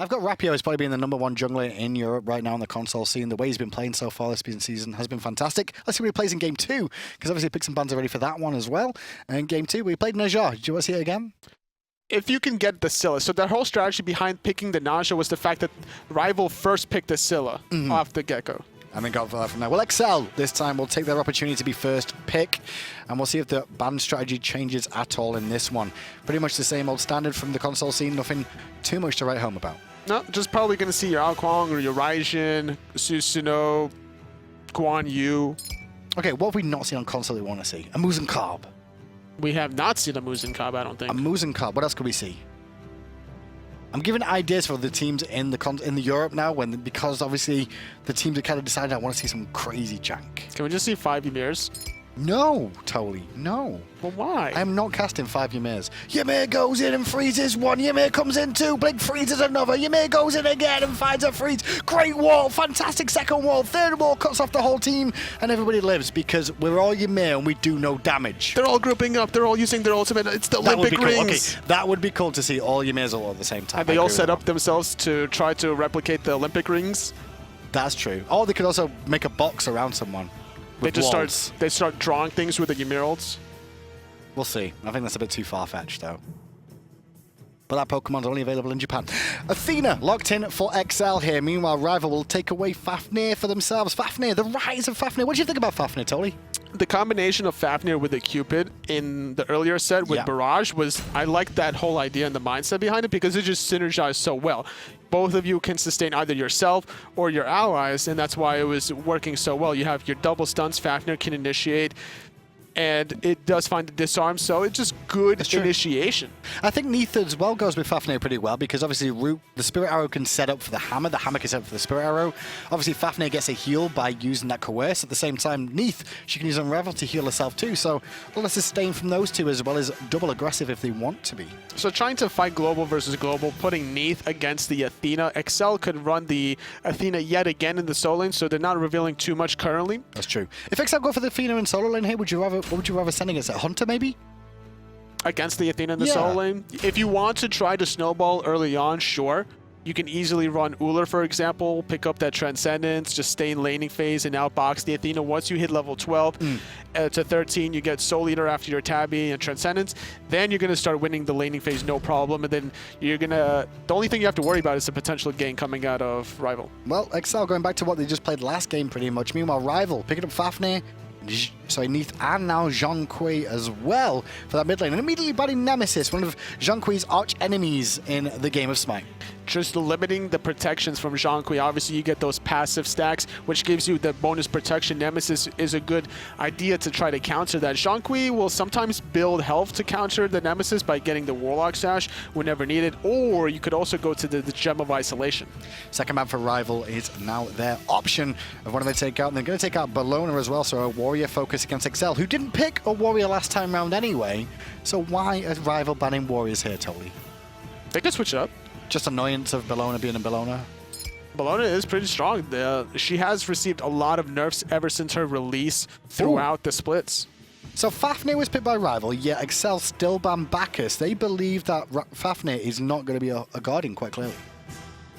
I've got Rapio as probably being the #1 jungler in Europe right now on the console scene. The way he's been playing so far this season has been fantastic. Let's see what he plays in Game 2, because obviously picks and bans are ready for that one as well. And in Game 2, we played Naja. Did you want to see it again? If you can get the Scylla. So that whole strategy behind picking the Naja was the fact that Rival first picked the Scylla off the get-go. And then got from there. Well, XL this time will take their opportunity to be first pick, and we'll see if the ban strategy changes at all in this one. Pretty much the same old standard from the console scene, nothing too much to write home about. No, just probably going to see your Alquang or your Raijin, Susanoo, Guan Yu. Okay, what have we not seen on console we want to see? A Muzen Carb. We have not seen a Muzen Carb, I don't think. A Muzen Carb. What else could we see? I'm giving ideas for the teams in the Europe now, because obviously the teams have kind of decided I want to see some crazy jank. Can we just see 5 Ymirs? No, Totally, no. Well, why? I'm not casting 5 Ymirs. Ymir goes in and freezes one. Ymir comes in 2. Blink freezes another. Ymir goes in again and finds a freeze. Great wall. Fantastic second wall. Third wall cuts off the whole team. And everybody lives because we're all Ymir and we do no damage. They're all grouping up. They're all using their ultimate. It's the Olympic rings. Cool. Okay, that would be cool to see all Ymirs all at the same time. And they all set up themselves to try to replicate the Olympic rings. That's true. Or they could also make a box around someone. They just start drawing things with the Ymir ults. We'll see. I think that's a bit too far-fetched, though. But that Pokemon's only available in Japan. Athena locked in for XL here. Meanwhile, Rival will take away Fafnir for themselves. Fafnir, the rise of Fafnir. What do you think about Fafnir, Tolly? The combination of Fafnir with the Cupid in the earlier set with Barrage was, I liked that whole idea and the mindset behind it because it just synergized so well. Both of you can sustain either yourself or your allies, and that's why it was working so well. You have your double stuns, Fafnir can initiate, and it does find the disarm, so it's just good initiation. I think Neith as well goes with Fafnir pretty well because obviously the Spirit Arrow can set up for the hammer can set up for the Spirit Arrow. Obviously Fafnir gets a heal by using that Coerce. At the same time, Neith, she can use Unravel to heal herself too, so well, let's sustain from those two as well as double aggressive if they want to be. So trying to fight global versus global, putting Neith against the Athena. XL could run the Athena yet again in the solo lane, so they're not revealing too much currently. That's true. If XL go for the Athena in solo lane here, what would you rather send against it? Hunter, maybe? Against the Athena in the solo lane? If you want to try to snowball early on, sure. You can easily run Uller, for example, pick up that Transcendence, just stay in laning phase and outbox the Athena. Once you hit level 12 to 13, you get Soul Eater after your Tabby and Transcendence. Then you're going to start winning the laning phase, no problem. And then you're going to... The only thing you have to worry about is the potential gain coming out of Rival. Well, XL going back to what they just played last game pretty much. Meanwhile, Rival picking up Fafnir. Sorry, Neith and now Zhong as well for that mid lane. And immediately banning Nemesis, one of Zhong arch enemies in the game of Smite. Just limiting the protections from Zhong. Obviously, you get those passive stacks, which gives you the bonus protection. Nemesis is a good idea to try to counter that. Zhong will sometimes build health to counter the Nemesis by getting the Warlock Sash whenever needed, or you could also go to the Gem of Isolation. Second map for Rival is now their option of what do they take out. And they're going to take out Bellona as well, so a Warrior focus against XL, who didn't pick a Warrior last time round anyway. So why is Rival banning Warriors here, Tolly? They could switch it up. Just annoyance of Bellona being a Bellona. Bellona is pretty strong. She has received a lot of nerfs ever since her release throughout the splits. So Fafnir was picked by Rival, yet XL still banned Bacchus. They believe that Fafnir is not going to be a Guardian, quite clearly.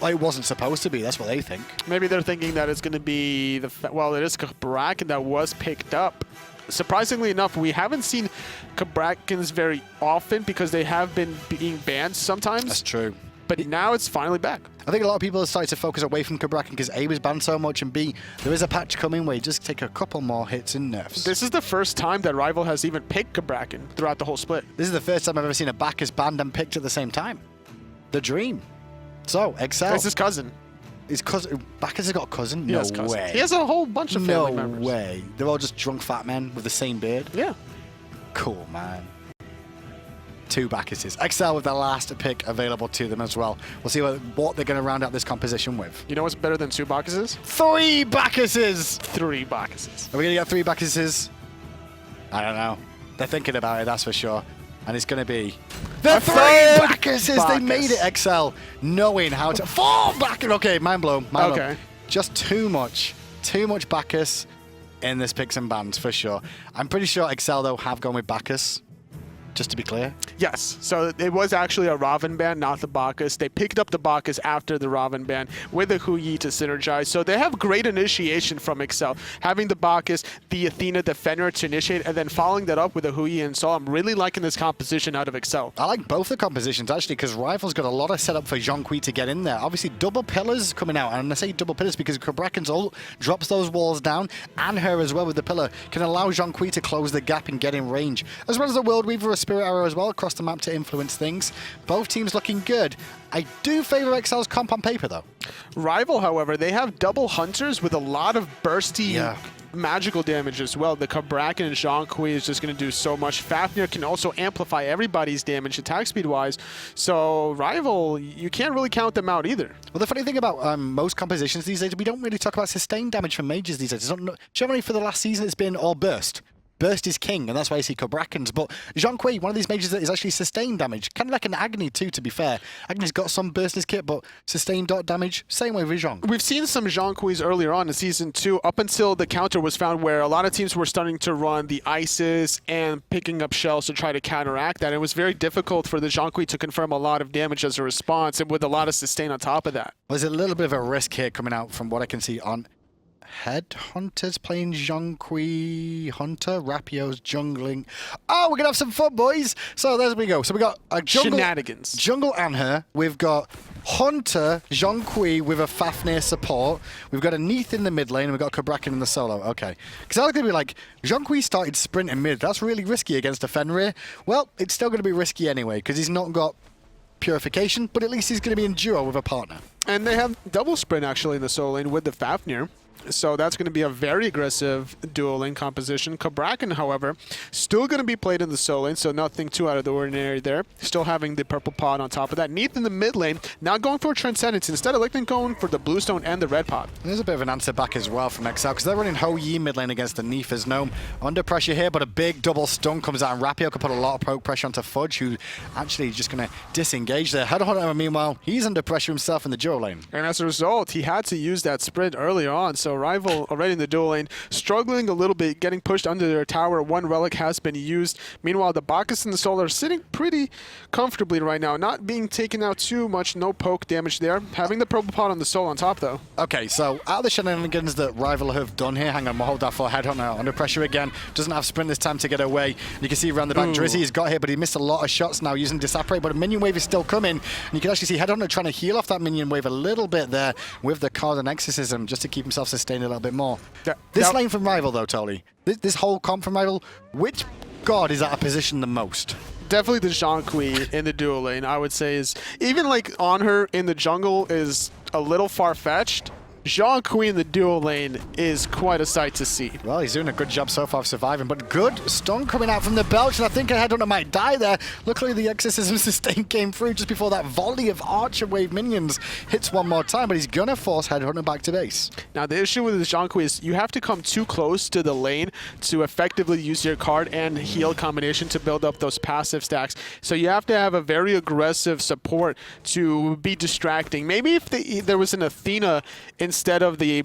Well, it wasn't supposed to be, that's what they think. Maybe they're thinking that it's going to be well, it is Cabrakan that was picked up. Surprisingly enough, we haven't seen Cabrakans very often because they have been being banned sometimes. That's true. But now it's finally back. I think a lot of people have started to focus away from Cabrakan because A was banned so much, and B, there is a patch coming where you just take a couple more hits and nerfs. This is the first time that Rival has even picked Cabrakan throughout the whole split. This is the first time I've ever seen a Bacchus banned and picked at the same time. The dream. So, XL. It's his cousin. His cousin. Bacchus has got a cousin? No way. He has a whole bunch of family members. No way. They're all just drunk fat men with the same beard? Yeah. Cool, man. 2 Bacchuses. XL with the last pick available to them as well. We'll see what they're going to round out this composition with. You know what's better than 2 Bacchuses? 3 Bacchuses! 3 Bacchuses. Are we going to get 3 Bacchuses? I don't know. They're thinking about it, that's for sure. And it's going to be the 3 Bacchuses! They made it, XL, knowing how to... 4 Bacchus! Okay, mind blown. Mind blown. Just too much Bacchus in this picks and bans, for sure. I'm pretty sure XL, though, have gone with Bacchus. just to be clear? Yes. So it was actually a Raven ban, not the Bacchus. They picked up the Bacchus after the Raven ban with the Hui to synergize. So they have great initiation from Excel. Having the Bacchus, the Athena, the Fenrir to initiate, and then following that up with the Hui and so I'm really liking this composition out of Excel. I like both the compositions, actually, because Rival's got a lot of setup for Zhong to get in there. Obviously, double pillars coming out, and I say double pillars because Cabrakan's ult drops those walls down, and her as well with the pillar can allow Zhong to close the gap and get in range, as well as the World Weaver, a Spirit Arrow as well across the map to influence things. Both teams looking good. I do favor Excel's comp on paper, though. Rival, however, they have double hunters with a lot of bursty magical damage as well. The Cabrakan and Zhong is just going to do so much. Fafnir can also amplify everybody's damage attack speed-wise. So Rival, you can't really count them out either. Well, the funny thing about most compositions these days, we don't really talk about sustained damage from mages these days. Generally, for the last season, it's been all burst. Burst is king, and that's why you see Cabrakan's. But Zhong, one of these mages that is actually sustained damage. Kind of like an Agni too, to be fair. Agni's got some burst in his kit, but sustained dot damage, same way with Zhong. We've seen some Zhong earlier on in Season 2, up until the counter was found where a lot of teams were starting to run the Isis and picking up shells to try to counteract that. It was very difficult for the Zhong to confirm a lot of damage as a response, and with a lot of sustain on top of that. There's a little bit of a risk here coming out from what I can see on Headhunter's playing Zhong Hunter, Rapio's jungling. Oh, we're going to have some fun, boys. So there we go. So we got a shenanigans. Jungle Anhur. We've got Hunter, Zhong with a Fafnir support. We've got a Neith in the mid lane, and we've got Cabrakan in the solo. Okay. Because I was going to be like, Zhong started sprinting mid. That's really risky against a Fenrir. Well, it's still going to be risky anyway, because he's not got purification, but at least he's going to be in duo with a partner. And they have double sprint, actually, in the solo lane with the Fafnir. So that's going to be a very aggressive dual lane composition. Cabrakan, however, still going to be played in the solo lane, so nothing too out of the ordinary there. Still having the purple pod on top of that. Neith in the mid lane, now going for Transcendence. Instead of going for the blue stone and the red pod. There's a bit of an answer back as well from XL, because they're running Ho-Yi mid lane against the Neith as Gnome. Under pressure here, but a big double stun comes out, and Rapio can put a lot of poke pressure onto Fudge, who actually just going to disengage there. Headhunter, meanwhile, he's under pressure himself in the dual lane. And as a result, he had to use that sprint earlier on, so Rival already in the dual lane, struggling a little bit, getting pushed under their tower. One relic has been used. Meanwhile, the Bacchus and the Soul are sitting pretty comfortably right now, not being taken out too much, no poke damage there. Having the purple pot on the Soul on top, though. Okay, so out of the shenanigans that Rival have done here, hang on, we'll hold that for Headhunter under pressure again. Doesn't have sprint this time to get away. And you can see around the back, Drizzi has got here, but he missed a lot of shots now using Disapparate, but a minion wave is still coming. And you can actually see Headhunter trying to heal off that minion wave a little bit there with the card and exorcism just to keep himself sustained a little bit more. This lane from Rival, though, Tolly, this whole comp from Rival, which god is out of position the most? Definitely the Zhong in the dual lane, I would say, is even like Anhur in the jungle is a little far-fetched. Zhong in the dual lane is quite a sight to see. Well, he's doing a good job so far of surviving, but good stun coming out from the belch, and I think Headhunter might die there. Luckily, the exorcism sustain came through just before that volley of Archer Wave minions hits one more time, but he's gonna force Headhunter back to base. Now, the issue with the Zhong is you have to come too close to the lane to effectively use your card and heal combination to build up those passive stacks. So you have to have a very aggressive support to be distracting. Maybe if there was an Athena instead of the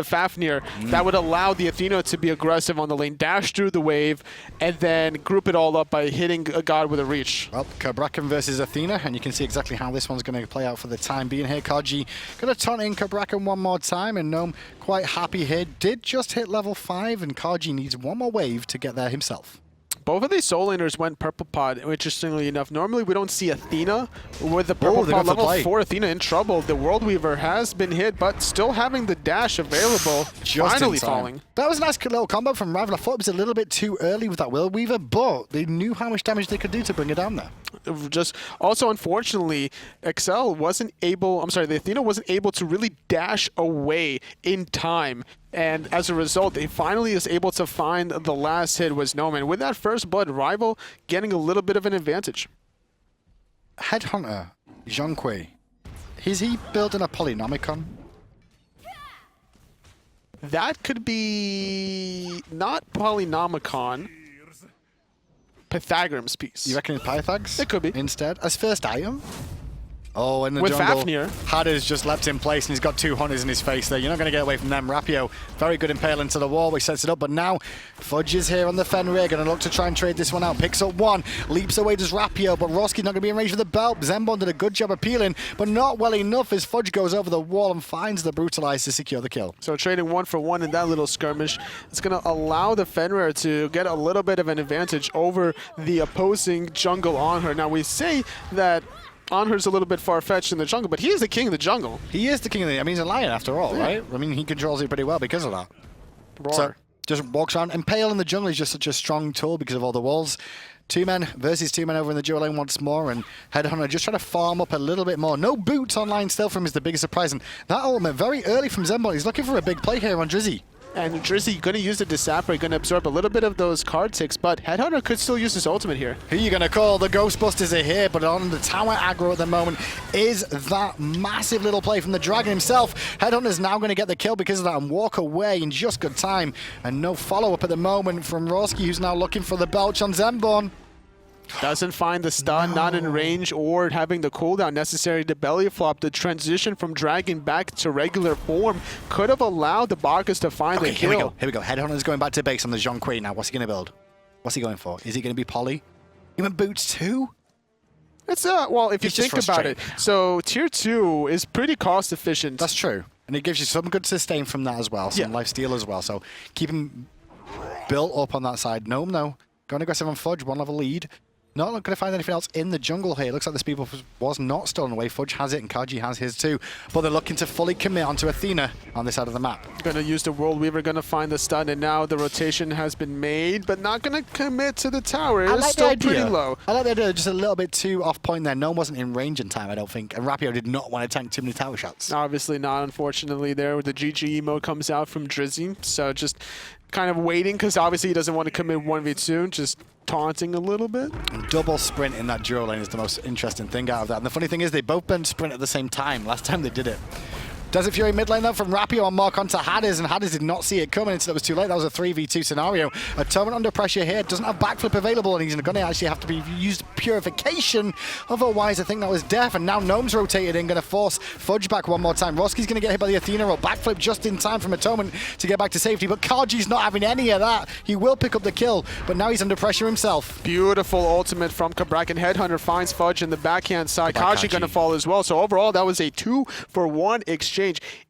Fafnir, that would allow the Athena to be aggressive on the lane, dash through the wave, and then group it all up by hitting a god with a reach. Well, Cabrakan versus Athena, and you can see exactly how this one's going to play out for the time being here. Kaajee going to taunt in Cabrakan one more time, and Gnome quite happy here. Did just hit level 5, and Kaajee needs one more wave to get there himself. Both of these soul laners went purple pod, interestingly enough. Normally, we don't see Athena with the purple pod. Level 4 Athena in trouble. The World Weaver has been hit, but still having the dash available, finally falling. That was a nice little combo from Rival. I thought it was a little bit too early with that World Weaver, but they knew how much damage they could do to bring it down there. Just also, unfortunately, the Athena wasn't able to really dash away in time. And as a result, they finally is able to find the last hit was Gnome. And with that first blood, Rival getting a little bit of an advantage. Headhunter, Zhong, is he building a Polynomicon? That could be not Polynomicon. Pythagorum's piece. You reckon it's Pythags? It could be. Instead, as first item? Oh, in the with jungle, Fafnir. Hadder's just leapt in place and he's got 2 hunters in his face there. You're not going to get away from them. Rapio, very good impale into the wall, which sets it up. But now, Fudge is here on the Fenrir, going to look to try and trade this one out. Picks up 1, leaps away does Rapio, but Rawski's not going to be in range for the belt. Zenborne did a good job appealing, but not well enough as Fudge goes over the wall and finds the Brutalize to secure the kill. So trading 1 for 1 in that little skirmish, it's going to allow the Fenrir to get a little bit of an advantage over the opposing jungle Anhur. Now we say that Anhur's a little bit far-fetched in the jungle, but he is the king of the jungle. He is the king of the... I mean, he's a lion after all, right? I mean, he controls it pretty well because of that. Roar. So, just walks around. Impale in the jungle is just such a strong tool because of all the walls. 2 men versus 2 men over in the dual lane once more, and Headhunter just trying to farm up a little bit more. No boots online still from him is the biggest surprise, and that ultimate very early from Zenborne. He's looking for a big play here on Drizzi. And Drizzi going to use the Disapper, going to absorb a little bit of those card ticks, but Headhunter could still use his ultimate here. Who are you going to call? The Ghostbusters are here, but on the tower aggro at the moment is that massive little play from the Dragon himself. Headhunter's now going to get the kill because of that and walk away in just good time. And no follow-up at the moment from Rawski, who's now looking for the belch on Zenborne. Doesn't find the stun, not in range, or having the cooldown necessary to belly flop. The transition from Dragon back to regular form could have allowed the Bacchus to find the kill. Here we go. Headhunter's going back to base on the Zhong Queen now. What's he going to build? What's he going for? Is he going to be poly? He went boots too? It's well, if you think about it, so tier 2 is pretty cost efficient. That's true. And it gives you some good sustain from that as well, some life steal as well. So keep him built up on that side. Gnome, though, going aggressive on Fudge, 1 level lead. Not going to find anything else in the jungle here. It looks like the speed buff was not stolen away. Fudge has it and Kaajee has his too. But they're looking to fully commit onto Athena on this side of the map. Going to use the World Weaver, going to find the stun, and now the rotation has been made, but not going to commit to the tower. It's still pretty low. I like the idea, just a little bit too off point there. No one wasn't in range in time, I don't think. And Rapio did not want to tank too many tower shots. Obviously not, unfortunately, there. The GG emote comes out from Drizzi, so just kind of waiting, because obviously he doesn't want to commit 1v2, just taunting a little bit. And double sprint in that dual lane is the most interesting thing out of that. And the funny thing is they both burned sprint at the same time last time they did it. Desert Fury mid lane though from Rapio on mark onto hi-rez, and hi-rez did not see it coming until it was too late. That was a 3v2 scenario. Atonement under pressure here, doesn't have backflip available, and he's going to actually have to be used purification. Otherwise, I think that was death, and now Gnome's rotated in, going to force Fudge back one more time. Rawski's going to get hit by the Athena roll. Backflip just in time from Atonement to get back to safety, but Kaajee's not having any of that. He will pick up the kill, but now he's under pressure himself. Beautiful ultimate from Cabrakan. Headhunter finds Fudge in the backhand side. Kaajee going to fall as well. So overall, that was a 2-for-1 exchange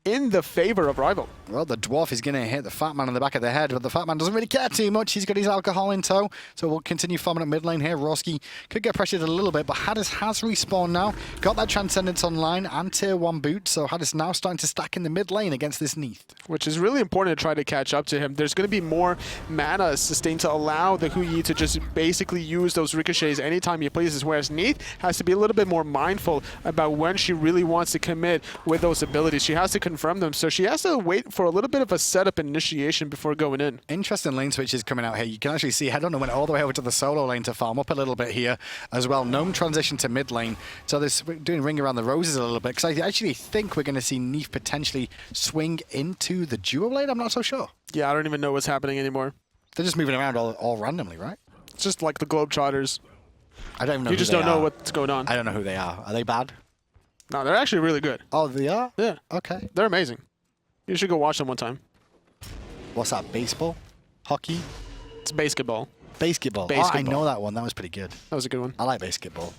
in the favor of rival. Well, the dwarf is going to hit the fat man on the back of the head, but the fat man doesn't really care too much. He's got his alcohol in tow, so we'll continue farming at mid lane here. Rawski could get pressured a little bit, but hi-rez has respawned now. Got that Transcendence online and tier 1 boot, so hi-rez now starting to stack in the mid lane against this Neith. Which is really important to try to catch up to him. There's going to be more mana sustained to allow the Hui to just basically use those ricochets anytime he pleases, whereas Neith has to be a little bit more mindful about when she really wants to commit with those abilities. She has to confirm them, so she has to wait for a little bit of a setup initiation before going in. Interesting lane switches coming out here. You can actually see Headhunter went all the way over to the solo lane to farm up a little bit here as well. Gnome transition to mid lane, so we're doing ring around the roses a little bit, because I actually think we're going to see Neith potentially swing into the duo lane. I'm not so sure. Yeah, I don't even know what's happening anymore. They're just moving around all randomly, right? It's just like the Globetrotters. I don't know. You just don't know what's going on. I don't know who they are. Are they bad? No, they're actually really good. Oh, they are? Yeah. Okay. They're amazing. You should go watch them one time. What's that? Baseball? Hockey? It's basketball. Basketball. Oh, I know that one. That was pretty good. That was a good one. I like basketball.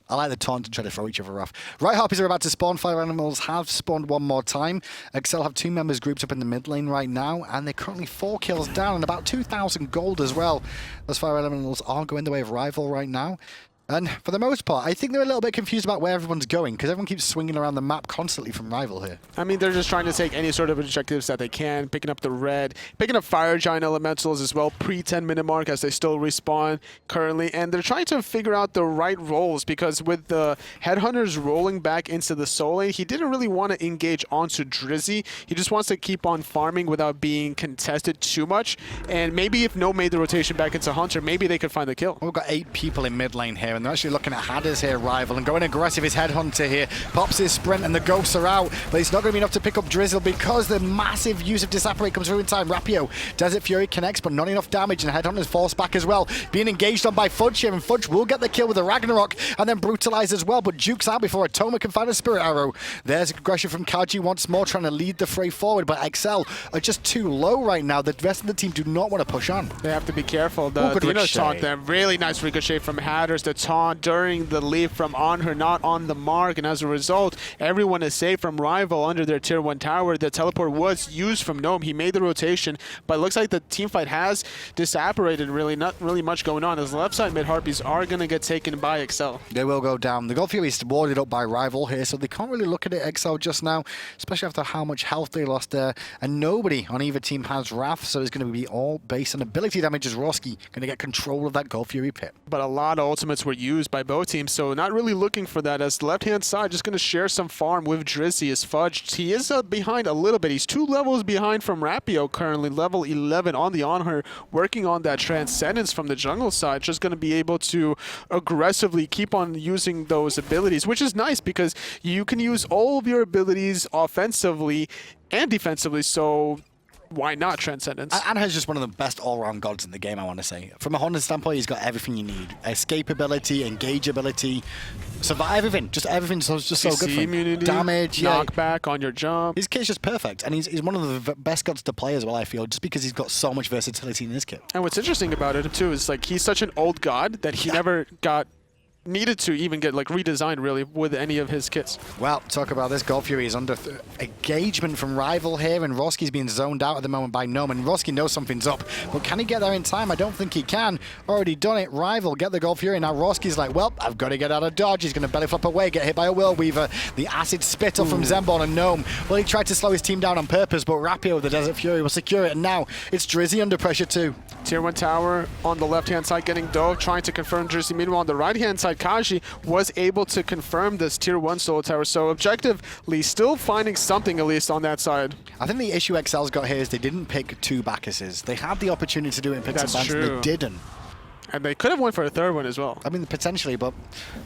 I like the taunt and try to throw each other off. Right Harpies are about to spawn. Fire Animals have spawned one more time. SCL have 2 members grouped up in the mid lane right now, and they're currently 4 kills down and about 2,000 gold as well. Those Fire Animals are going the way of rival right now. And for the most part, I think they're a little bit confused about where everyone's going, because everyone keeps swinging around the map constantly from rival here. I mean, they're just trying to take any sort of objectives that they can, picking up the red, picking up Fire Giant Elementals as well, pre-10-minute mark as they still respawn currently. And they're trying to figure out the right roles, because with the Headhunters rolling back into the soul lane, he didn't really want to engage onto Drizzi. He just wants to keep on farming without being contested too much. And maybe if No made the rotation back into Hunter, maybe they could find the kill. We've got 8 people in mid lane here, and they're actually looking at Hadders here, Rival, and going aggressive. His Headhunter here pops his sprint, and the ghosts are out, but it's not going to be enough to pick up Drizzle because the massive use of Disapparate comes through in time. Rapio, Desert Fury connects, but not enough damage, and Headhunter's forced back as well. Being engaged on by Fudge here, and Fudge will get the kill with the Ragnarok, and then brutalize as well, but Duke's out before Atonement can find a Spirit Arrow. There's aggression from Kaajee once more, trying to lead the fray forward, but XL are just too low right now. The rest of the team do not want to push on. They have to be careful. The Athena taunt them. Really nice ricochet from Hadders. The taunt during the leap from Anhur, not on the mark, and as a result, everyone is safe from Rival under their tier 1 tower. The teleport was used from Gnome. He made the rotation, but it looks like the team fight has disapparated. Really, not really much going on. As left side mid Harpies are going to get taken by XL. They will go down. The Gold Fury is warded up by Rival here, so they can't really look at it XL just now, especially after how much health they lost there. And nobody on either team has Wrath, so it's going to be all based on ability damage as Rawski going to get control of that Gold Fury pit. But a lot of ultimates were used by both teams, so not really looking for that. As the left-hand side just going to share some farm with Drizzi as Fudge. He is behind a little bit. He's 2 levels behind from Rapio currently, level 11 on the Anhur, working on that Transcendence from the jungle side, just going to be able to aggressively keep on using those abilities, which is nice because you can use all of your abilities offensively and defensively, so why not Transcendence? Anhur's just one of the best all-round gods in the game, I want to say. From a Honda standpoint, he's got everything you need. Escape ability, engage ability, survive, everything. Just everything's just so good for him. Immunity, damage, knockback on your jump. His kit's just perfect, and he's one of the best gods to play as well, I feel, just because he's got so much versatility in his kit. And what's interesting about it, too, is like he's such an old god that he never needed to even get like redesigned really with any of his kits. Well, talk about this. Gold Fury is under engagement from Rival here, and Rawski's being zoned out at the moment by Gnome, and Rawski knows something's up, but can he get there in time? I don't think he can. Already done it. Rival get the Gold Fury. Now Rawski's like, well, I've got to get out of dodge. He's going to belly flop away, get hit by a Whirlweaver. The acid spitter from Zenborne and Gnome. Well, he tried to slow his team down on purpose, but Rapio, the Desert Fury, will secure it, and now it's Drizzi under pressure too. Tier 1 tower on the left-hand side getting dove, trying to confirm Drizzi. Meanwhile, on the right-hand side, Kaajee was able to confirm this tier 1 solo tower. So objectively, still finding something at least on that side. I think the issue XL's got here is they didn't pick 2 Bacchuses. They had the opportunity to do it and pick some bands, and they didn't. And they could have went for a 3rd one as well. I mean, potentially, but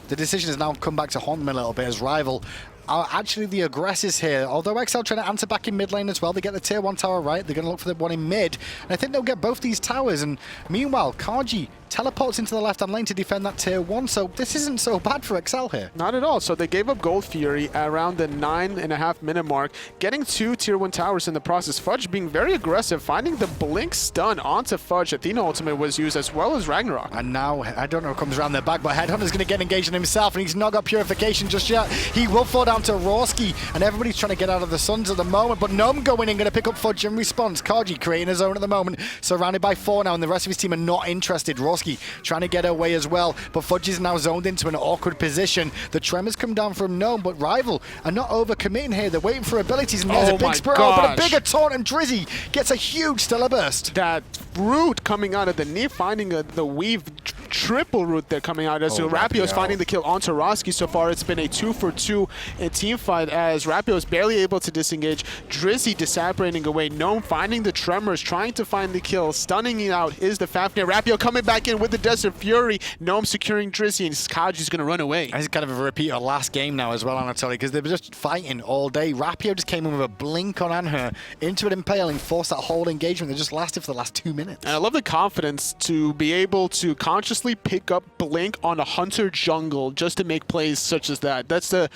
the decision has now come back to haunt them a little bit as Rival are actually the aggressors here. Although XL trying to answer back in mid lane as well. They get the tier 1 tower right. They're going to look for the one in mid. And I think they'll get both these towers. And meanwhile, Kaajee teleports into the left-hand lane to defend that tier 1. So this isn't so bad for XL here. Not at all. So they gave up Gold Fury around the 9.5 minute mark, getting 2 tier 1 towers in the process. Fudge being very aggressive, finding the blink stun onto Fudge. Athena ultimate was used as well as Ragnarok. And now, I don't know what comes around their back, but Headhunter's going to get engaged in himself, and he's not got purification just yet. He will fall down to Rawski, and everybody's trying to get out of the Suns at the moment, but Gnome going in, going to pick up Fudge in response. Kaajee creating his own at the moment, surrounded by 4 now, and the rest of his team are not interested. Rawski trying to get away as well, but Fudge is now zoned into an awkward position. The tremors come down from Gnome, but Rival are not overcommitting here. They're waiting for abilities, and there's a big spirit, but a bigger taunt, and Drizzi gets a huge stellar burst. That root coming out of the Neith, finding the weave triple root there coming out as Rapio is finding the kill onto Rawski. So far it's been a 2-for-2 team fight as Rapio is barely able to disengage. Drizzi disapparating away. Gnome finding the tremors, trying to find the kill. Stunning it out is the Fafnir. Rapio coming back in with the Desert Fury. Gnome securing Drizzi, and Kaajee's going to run away. It's kind of a repeat of last game now as well, Anatoly, because they were just fighting all day. Rapio just came in with a blink on Anhur into an impaling, forced that whole engagement that just lasted for the last 2 minutes. And I love the confidence to be able to consciously pick up blink on a hunter jungle just to make plays such as that. That's the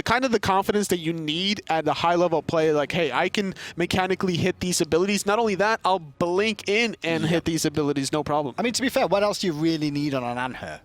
kind of the confidence that you need at a high level play. Like, hey, I can mechanically hit these abilities. Not only that, I'll blink in and hit these abilities, no problem. I mean, to be fair, what else do you really need on an Anhur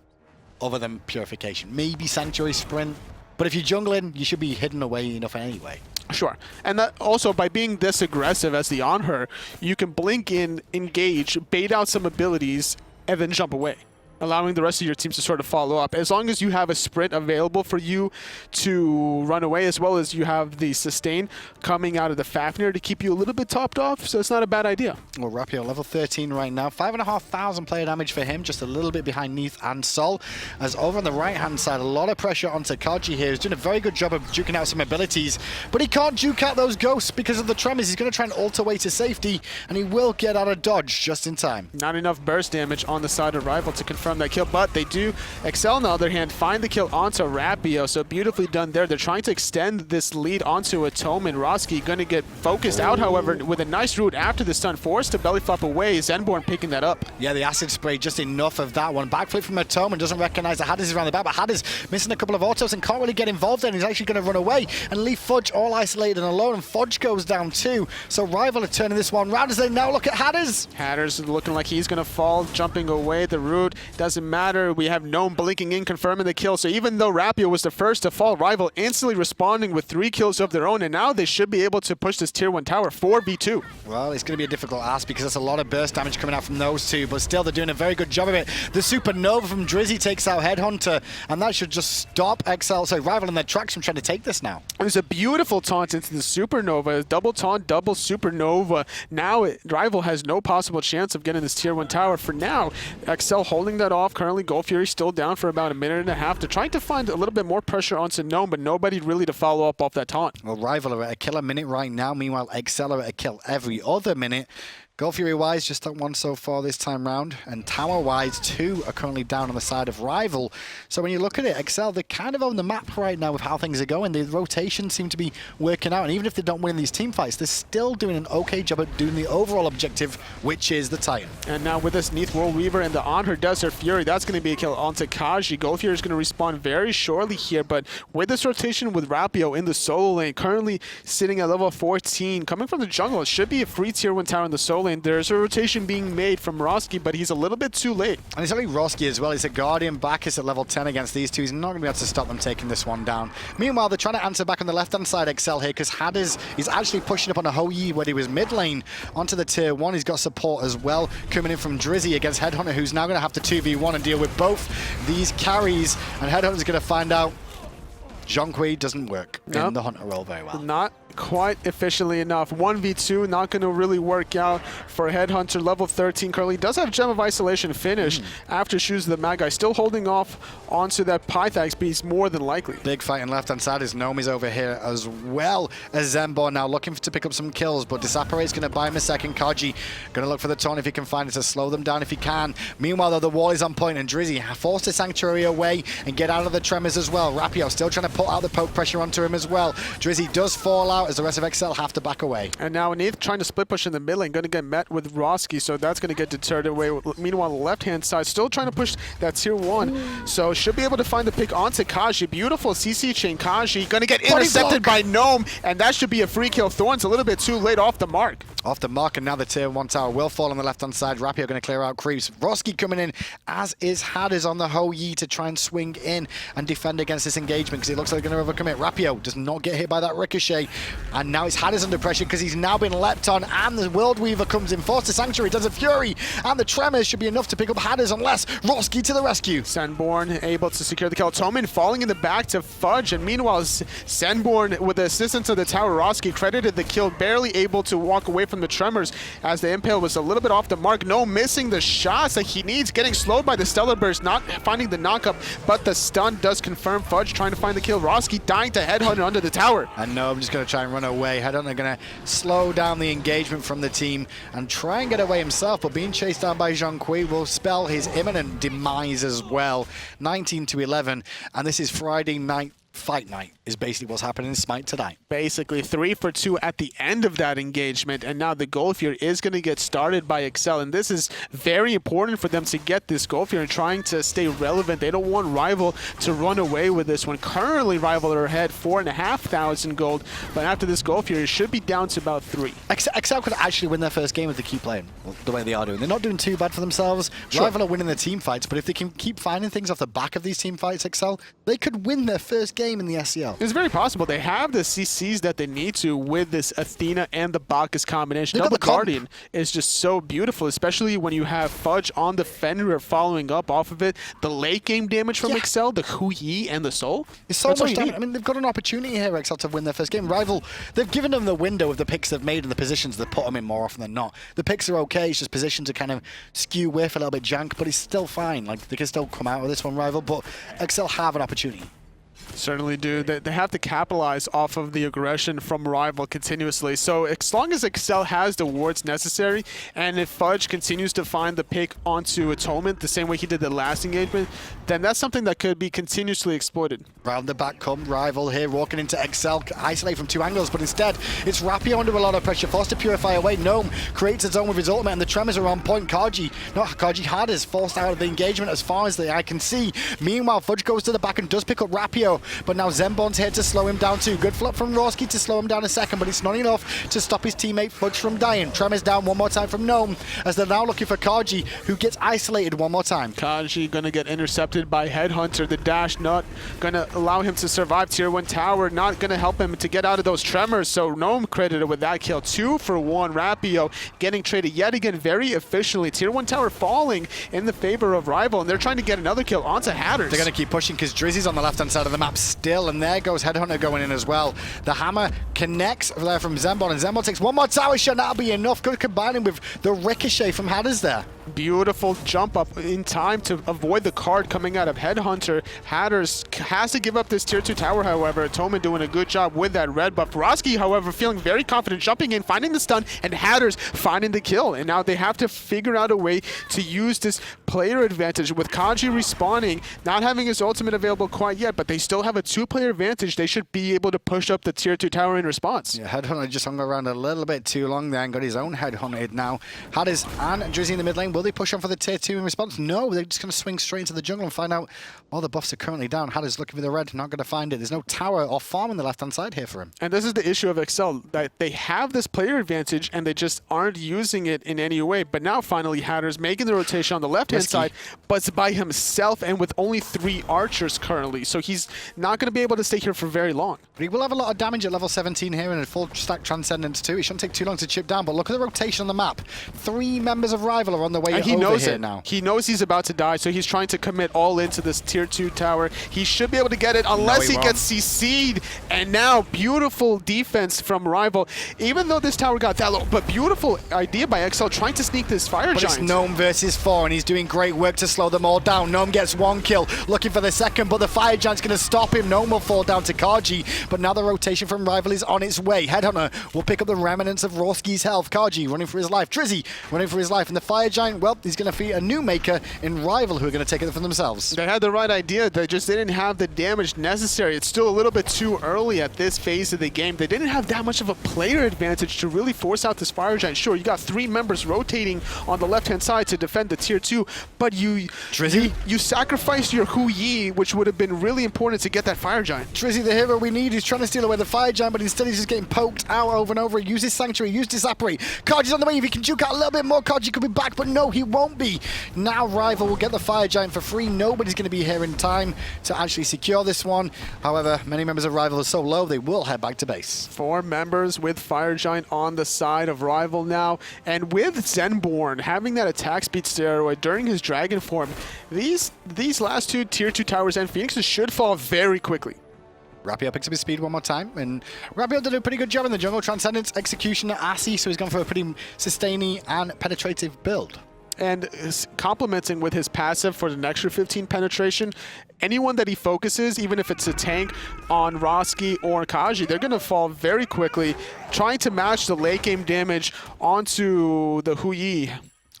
other than purification? Maybe Sanctuary Sprint, but if you're jungling, you should be hidden away enough anyway. Sure. And that also, by being this aggressive as the Anhur, you can blink in, engage, bait out some abilities, and then jump away, allowing the rest of your teams to sort of follow up. As long as you have a sprint available for you to run away, as well as you have the sustain coming out of the Fafnir to keep you a little bit topped off, so it's not a bad idea. Well, Rapio level 13 right now. 5,500 player damage for him, just a little bit behind Neith and Sol. As over on the right-hand side, a lot of pressure onto Kaajee here. He's doing a very good job of duking out some abilities, but he can't duke out those ghosts because of the tremors. He's going to try and ult away to safety, and he will get out of dodge just in time. Not enough burst damage on the side of Rival to confirm confirm that kill, but they do. SCL, on the other hand, find the kill onto Rapio, so beautifully done there. They're trying to extend this lead onto Atonement. Rawski going to get focused out, however, with a nice route after the stun, forced to belly flop away. Zenborne picking that up. Yeah, the acid spray, just enough of that one. Backflip from Atonement, doesn't recognize that hi-rez is around the back, but hi-rez missing a couple of autos and can't really get involved in. He's actually going to run away and leave Fudge all isolated and alone, and Fudge goes down too. So Rival are turning this one round as they now look at hi-rez. hi-rez looking like he's going to fall, jumping away. The route doesn't matter. We have Gnome blinking in, confirming the kill. So even though Rapio was the first to fall, Rival instantly responding with 3 kills of their own, and now they should be able to push this tier 1 tower 4v2. Well, it's going to be a difficult ask because that's a lot of burst damage coming out from those two, but still they're doing a very good job of it. The Supernova from Drizzi takes out Headhunter, and that should just stop Rival in their tracks from trying to take this now. There's a beautiful taunt into the Supernova. Double taunt, double Supernova. Now Rival has no possible chance of getting this tier 1 tower. For now, SCL holding that off. Currently, Gold Fury still down for about a minute and a half. They're trying to find a little bit more pressure onto Gnome, but nobody really to follow up off that taunt. Well, Rival are at a kill a minute right now. Meanwhile, SCL are at a kill every other minute. Gold Fury-wise, just at 1 so far this time round, and tower-wise, 2 are currently down on the side of Rival. So when you look at it, SCL, they're kind of on the map right now with how things are going. The rotations seem to be working out, and even if they don't win these team fights, they're still doing an okay job at doing the overall objective, which is the Titan. And now with this Neith World Weaver and the Anhur Desert Fury, that's going to be a kill onto Kaajee. Gold Fury is going to respawn very shortly here, but with this rotation with Rapio in the solo lane, currently sitting at level 14, coming from the jungle, it should be a free tier 1 tower in the solo lane. There's a rotation being made from Rawski, but he's a little bit too late. And it's only Rawski as well. He's a Guardian. Bacchus at level 10 against these two. He's not going to be able to stop them taking this one down. Meanwhile, they're trying to answer back on the left-hand side SCL here because hi-rez is actually pushing up on a Hou-Yi where he was mid lane onto the tier 1. He's got support as well coming in from Drizzi against Headhunter, who's now going to have to 2v1 and deal with both these carries. And Headhunter's going to find out Zhong doesn't work in the Hunter role very well. Not quite efficiently enough. 1v2 not going to really work out for Headhunter. Level 13 currently does have Gem of Isolation finished after Shoes of the Mad Guy. Still holding off onto that Pythax piece more than likely. Big fight on left-hand side as Gnome is over here as well as Zenborne now looking to pick up some kills, but Disapparate's going to buy him a second. Kaajee going to look for the taunt if he can find it to slow them down if he can. Meanwhile, though, the wall is on point and Drizzi forced the Sanctuary away and get out of the Tremors as well. Rapio still trying to put out the poke pressure onto him as well. Drizzi does fall out as the rest of SCL have to back away. And now Neith trying to split push in the mid lane, going to get met with Rawski, so that's going to get deterred away. Meanwhile, the left-hand side still trying to push that tier 1, so should be able to find the pick onto Kaajee. Beautiful CC chain. Kaajee going to get intercepted by Gnome, and that should be a free kill. Thorn's a little bit too late off the mark. Off the mark, and now the tier 1 tower will fall on the left-hand side. Rapio going to clear out creeps. Rawski coming in, as is hi-rez on the Hou-Yi to try and swing in and defend against this engagement because it looks like they're going to overcommit. Rapio does not get hit by that ricochet, and now it's hi-rez under pressure because he's now been leapt on, and the World Weaver comes in, forces Sanctuary, does a Fury, and the Tremors should be enough to pick up hi-rez unless Rawski to the rescue. Zenborne able to secure the kill. Atonement falling in the back to Fudge, and meanwhile, Zenborne with the assistance of the tower, Rawski credited the kill, barely able to walk away from the Tremors as the impale was a little bit off the mark. No missing the shots that he needs, getting slowed by the Stellar Burst, not finding the knockup, but the stun does confirm. Fudge trying to find the kill. Rawski dying to Headhunter under the tower. And no, I'm just going to try and run away. Headhunter going to slow down the engagement from the team and try and get away himself, but being chased down by Zhong will spell his imminent demise as well. 19-11, and this is Friday night. Fight night is basically what's happening in Smite tonight. Basically 3 for 2 at the end of that engagement, and now the Gold Fury is going to get started by SCL, and this is very important for them to get this Gold Fury and trying to stay relevant. They don't want Rival to run away with this one. Currently Rival are ahead 4,500 gold, but after this Gold Fury should be down to about 3. SCL could actually win their first game if they keep playing the way they are doing. They're not doing too bad for themselves. Sure. Rival are winning their team fights, but if they can keep finding things off the back of these team fights, SCL, they could win their first game in the SCL. It's very possible. They have the CCs that they need to with this Athena and the Bacchus combination. They've Double Guardian is just so beautiful, especially when you have Fudge on the Fenrir following up off of it. The late game damage from SCL, the Hou-Yi and the Soul. It's so much damage. I mean, they've got an opportunity here, SCL, to win their first game. Rival, they've given them the window of the picks they've made and the positions they've put them in more often than not. The picks are okay. It's just positions are kind of skew whiff, a little bit jank, but it's still fine. Like, they can still come out of this one, Rival, but SCL have an opportunity. Certainly do. They have to capitalize off of the aggression from Rival continuously. So as long as SCL has the wards necessary, and if Fudge continues to find the pick onto Atonement the same way he did the last engagement, then that's something that could be continuously exploited. Round the back come Rival here, walking into SCL, isolate from 2 angles, but instead it's Rapio under a lot of pressure, forced to purify away. Gnome creates a zone with his ultimate, and the tremors are on point. Kaajee is forced out of the engagement as far as the eye can see. Meanwhile, Fudge goes to the back and does pick up Rapio, but now Zenborne's here to slow him down too. Good flip from Rawski to slow him down a second, but it's not enough to stop his teammate Fudge from dying. Tremors down one more time from Gnome, as they're now looking for Kaajee, who gets isolated one more time. Kaajee gonna get intercepted by Headhunter. The dash not gonna allow him to survive tier 1 tower, not gonna help him to get out of those tremors, so Gnome credited with that kill. 2 for 1. Rapio getting traded yet again very efficiently. Tier 1 tower falling in the favor of Rival, and they're trying to get another kill onto Hatters. They're going to keep pushing because Drizzi's on the left-hand side of the map still, and there goes Headhunter going in as well. The hammer connects there from Zenborne, and Zenborne takes one more tower shot, and that'll be enough. Good combining with the ricochet from Hatters there. Beautiful jump up in time to avoid the card coming out of Headhunter. Hatters has to give up this tier 2 tower, however. Atonement doing a good job with that red buff. Rawski, however, feeling very confident, jumping in, finding the stun, and Hatters finding the kill. And now they have to figure out a way to use this player advantage with Kaajee respawning, not having his ultimate available quite yet, but they still have a 2-player advantage. They should be able to push up the tier 2 tower in response. Yeah, Headhunter just hung around a little bit too long there and got his own headhunted now. Hatters and Drizzi in the mid lane. Will they push on for the tier 2 in response? No, they're just going to swing straight into the jungle and find out all the buffs are currently down. Hatters looking for the red, not going to find it. There's no tower or farm on the left-hand side here for him. And this is the issue of SCL, that they have this player advantage and they just aren't using it in any way. But now finally Hatters making the rotation on the left-hand side, but it's by himself and with only 3 archers currently. So he's not going to be able to stay here for very long. But he will have a lot of damage at level 17 here and a full stack Transcendence too. It shouldn't take too long to chip down, but look at the rotation on the map. 3 members of Rival are on the way and he over knows here it now. He knows he's about to die, so he's trying to commit all into this tier 2 tower. He should be able to get it unless he gets CC'd. And now beautiful defense from Rival. Even though this tower got that low, but beautiful idea by SCL trying to sneak this fire but giant. It's Gnome versus 4, and he's doing great work to slow them all down. Gnome gets 1 kill, looking for the second, but the fire giant's going to stop him. Gnome will fall down to Kaajee, but now the rotation from Rival is on its way. Headhunter will pick up the remnants of Rawski's health. Kaajee running for his life. Drizzi running for his life, and the fire giant, well, he's going to feed a new maker in Rival who are going to take it for themselves. They had the right idea. They just didn't have the damage necessary. It's still a little bit too early at this phase of the game. They didn't have that much of a player advantage to really force out this fire giant. Sure, you got 3 members rotating on the left-hand side to defend the tier 2, but you sacrificed your Hu Yi, which would have been really important to get that fire giant. Drizzi, the hero we need, he's trying to steal away the fire giant, but instead he's just getting poked out over and over. He uses Sanctuary, use Disapparate. Kaajee's on the way. If he can juke out a little bit more, Kaajee could be back, but no, he won't be. Now Rival will get the fire giant for free. Nobody's going to be here in time to actually secure this one. However, many members of Rival are so low, they will head back to base. 4 members with fire giant on the side of Rival now, and with Zenborne having that attack speed steroid during his dragon form, these last 2 tier 2 towers and Phoenixes should fall very quickly. Rapio picks up his speed one more time, and Rapio did a pretty good job in the jungle. Transcendence, Executioner, Assy, so he's gone for a pretty sustaining and penetrative build. And complementing with his passive for an extra 15 penetration, anyone that he focuses, even if it's a tank on Rawski or Kaajee, they're going to fall very quickly, trying to match the late game damage onto the Hu Yi.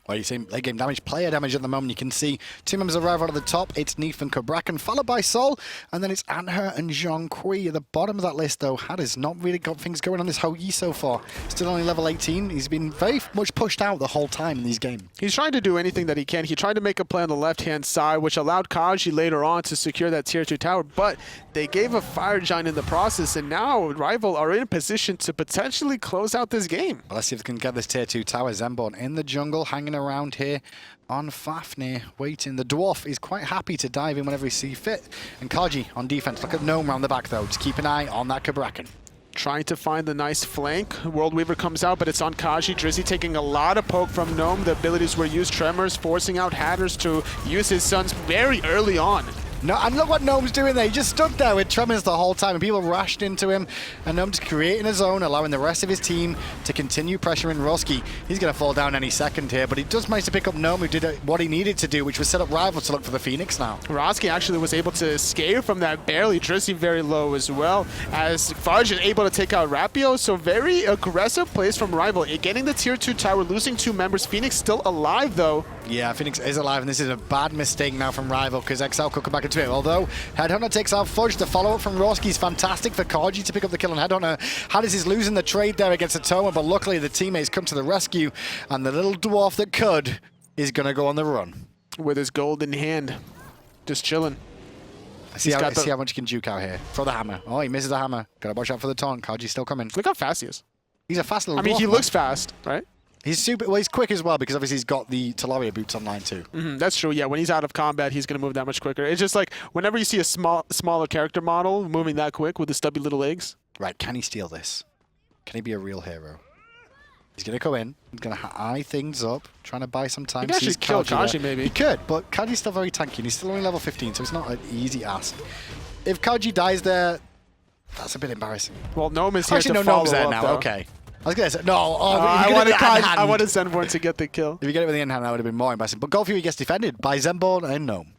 Well, you see late game damage, player damage at the moment. You can see 2 members of Rival at the top. It's Neith and Cabrakan, followed by Sol, and then it's Anhur and Zhong at the bottom of that list, though. Hatters not really got things going on this Hu Yi so far. Still only level 18. He's been very much pushed out the whole time in these games. He's trying to do anything that he can. He tried to make a play on the left-hand side, which allowed Kaajee later on to secure that tier 2 tower, but they gave a fire giant in the process, and now Rival are in a position to potentially close out this game. Well, let's see if they can get this tier 2 tower. Zenborne in the jungle, hanging around here on Fafnir, waiting. The dwarf is quite happy to dive in whenever he sees fit. And Kaajee on defense. Look at Gnome around the back, though. Just keep an eye on that Cabrakan. Trying to find the nice flank. World Weaver comes out, but it's on Kaajee. Drizzi taking a lot of poke from Gnome. The abilities were used. Tremors forcing out Hatters to use his sons very early on. No, and look what Gnome's doing there. He just stood there with Tremors the whole time, and people rushed into him. And Gnome's creating his own, allowing the rest of his team to continue pressuring Rawski. He's going to fall down any second here, but he does manage to pick up Gnome, who did what he needed to do, which was set up Rival to look for the Phoenix now. Rawski actually was able to escape from that barely. Drizzi very low as well, as Fudge is able to take out Rapio. So very aggressive plays from Rival. Getting the tier 2 tower, losing 2 members. Phoenix still alive though. Yeah, Phoenix is alive, and this is a bad mistake now from Rival, because XL could come back into it. Although Headhunter takes out Fudge, the follow-up from Rawski is fantastic for Kaajee to pick up the kill on Headhunter. Hadis is losing the trade there against Atonement, but luckily the teammates come to the rescue, and the little dwarf that could is going to go on the run. With his gold in hand, just chilling. See how much he can juke out here. Throw the hammer. Oh, he misses the hammer. Got to watch out for the taunt. Kaajee's still coming. Look how fast he is. He's a fast little I mean, dwarf, he man. looks fast, right? He's super. Well, he's quick as well, because obviously he's got the Talaria boots online too. That's true. Yeah, when he's out of combat, he's going to move that much quicker. It's just like whenever you see a smaller character model moving that quick with the stubby little legs. Right, can he steal this? Can he be a real hero? He's going to go in. He's going to eye things up, trying to buy some time. He can actually kill Kaajee, maybe. He could, but Kaajee's still very tanky, and he's still only level 15, so it's not an easy ask. If Kaajee dies there, that's a bit embarrassing. Well, Gnome is here Actually, to no, follow Gnome's there up, now. though. Okay. I was going to say, no. I wanted Zenborne to get the kill. If you get it with the end hand, that would have been more embarrassing. But Gold Fury gets defended by Zenborne and Gnome.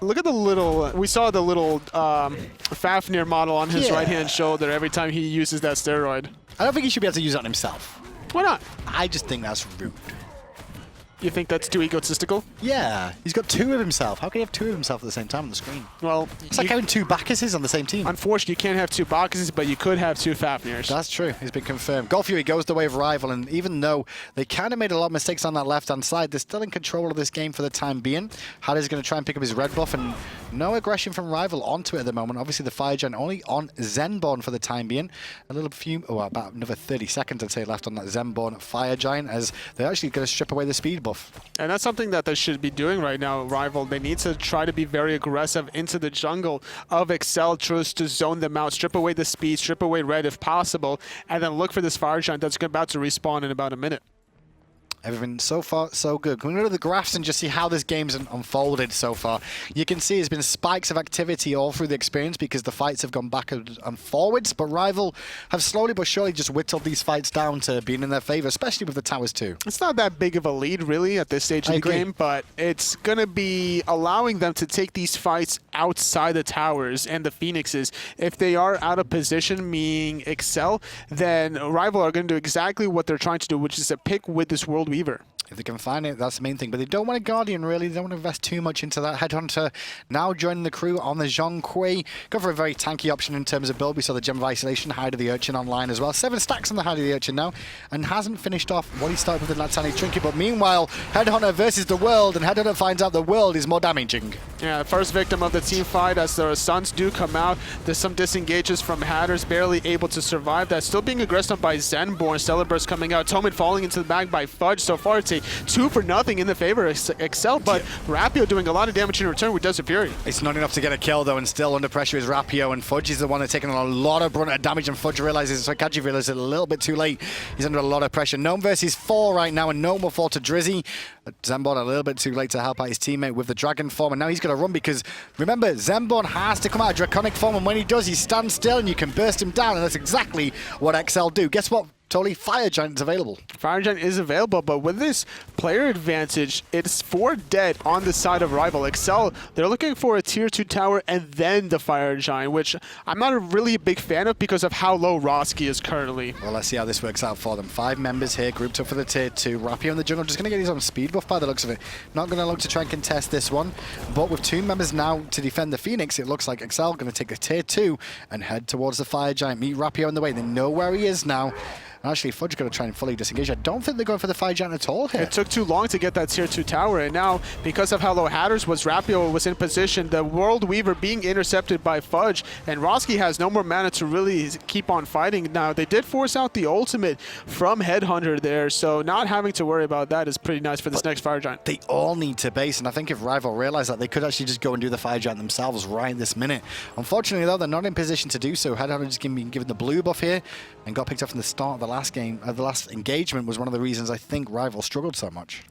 Look at the little, we saw the little Fafnir model on his right-hand shoulder every time he uses that steroid. I don't think he should be able to use it on himself. Why not? I just think that's rude. You think that's too egotistical? Yeah, he's got 2 of himself. How can he have 2 of himself at the same time on the screen? Well, it's like having 2 Bacchuses on the same team. Unfortunately, you can't have 2 Bacchuses, but you could have 2 Fafnirs. That's true. He's been confirmed. Gold Fury goes the way of Rival, and even though they kind of made a lot of mistakes on that left-hand side, they're still in control of this game for the time being. Hadis going to try and pick up his red buff, and no aggression from Rival onto it at the moment. Obviously, the Fire Giant only on Zenborne for the time being. A little few, about another 30 seconds, I'd say, left on that Zenborne Fire Giant, as they're actually going to strip away the speed buff. And that's something that they should be doing right now, Rival. They need to try to be very aggressive into the jungle of XL, just to zone them out, strip away the speed, strip away red if possible, and then look for this Fire Giant that's about to respawn in about a minute. Everything so far, so good. Can we go to the graphs and just see how this game's unfolded so far? You can see there's been spikes of activity all through the experience because the fights have gone backwards and forwards, but Rival have slowly but surely just whittled these fights down to being in their favor, especially with the towers too. It's not that big of a lead, really, at this stage of the game, but it's going to be allowing them to take these fights outside the towers and the Phoenixes. If they are out of position, meaning XL, then Rival are going to do exactly what they're trying to do, which is to pick with this World Weaver. If they can find it, that's the main thing. But they don't want a Guardian, really. They don't want to invest too much into that. Headhunter now joining the crew on the Zhong. Go for a very tanky option in terms of build. We saw the Gem of Isolation, Hide of the Urchin online as well. 7 stacks on the Hide of the Urchin now, and hasn't finished off what he started with in that tiny trinket. But meanwhile, Headhunter versus the world, and Headhunter finds out the world is more damaging. Yeah, first victim of the team fight as the Suns do come out. There's some disengages from Hatters, barely able to survive that. Still being aggressed on by Zenborne. Stellar Burst coming out. Atonement falling into the bag by Fudge. So far, it's a 2-for-0 in the favor of XL, but Rapio doing a lot of damage in return with Desert Fury. It's not enough to get a kill, though, and still under pressure is Rapio, and Fudge is the one that's taking a lot of brunt of damage, and Fudge realizes, so Kaajee realizes it a little bit too late. He's under a lot of pressure. Gnome versus 4 right now, and Gnome will fall to Drizzi. Zenborne a little bit too late to help out his teammate with the Dragon form, and now he's going to run because, remember, Zenborne has to come out of Draconic form, and when he does, he stands still, and you can burst him down, and that's exactly what XL do. Guess what? Totally, Fire Giant is available. Fire Giant is available, but with this player advantage, it's 4 dead on the side of Rival. XL, they're looking for a tier 2 tower and then the Fire Giant, which I'm not a really big fan of because of how low Rawski is currently. Well, let's see how this works out for them. 5 members here, grouped up for the tier 2. Rapio in the jungle, just going to get his own speed buff by the looks of it. Not going to look to try and contest this one, but with 2 members now to defend the Phoenix, it looks like XL going to take the tier 2 and head towards the Fire Giant. Meet Rapio in the way. They know where he is now. Actually, Fudge is going to try and fully disengage. I don't think they're going for the Fire Giant at all here. It took too long to get that tier 2 tower, and now, because of how low Hatters was, Rapio was in position, the World Weaver being intercepted by Fudge, and Rawski has no more mana to really keep on fighting. Now, they did force out the ultimate from Headhunter there, so not having to worry about that is pretty nice for this next Fire Giant. They all need to base, and I think if Rival realize that, they could actually just go and do the Fire Giant themselves right this minute. Unfortunately, though, they're not in position to do so. Headhunter just being given the blue buff here and got picked up from the start of the last game. The last engagement was one of the reasons I think Rival struggled so much.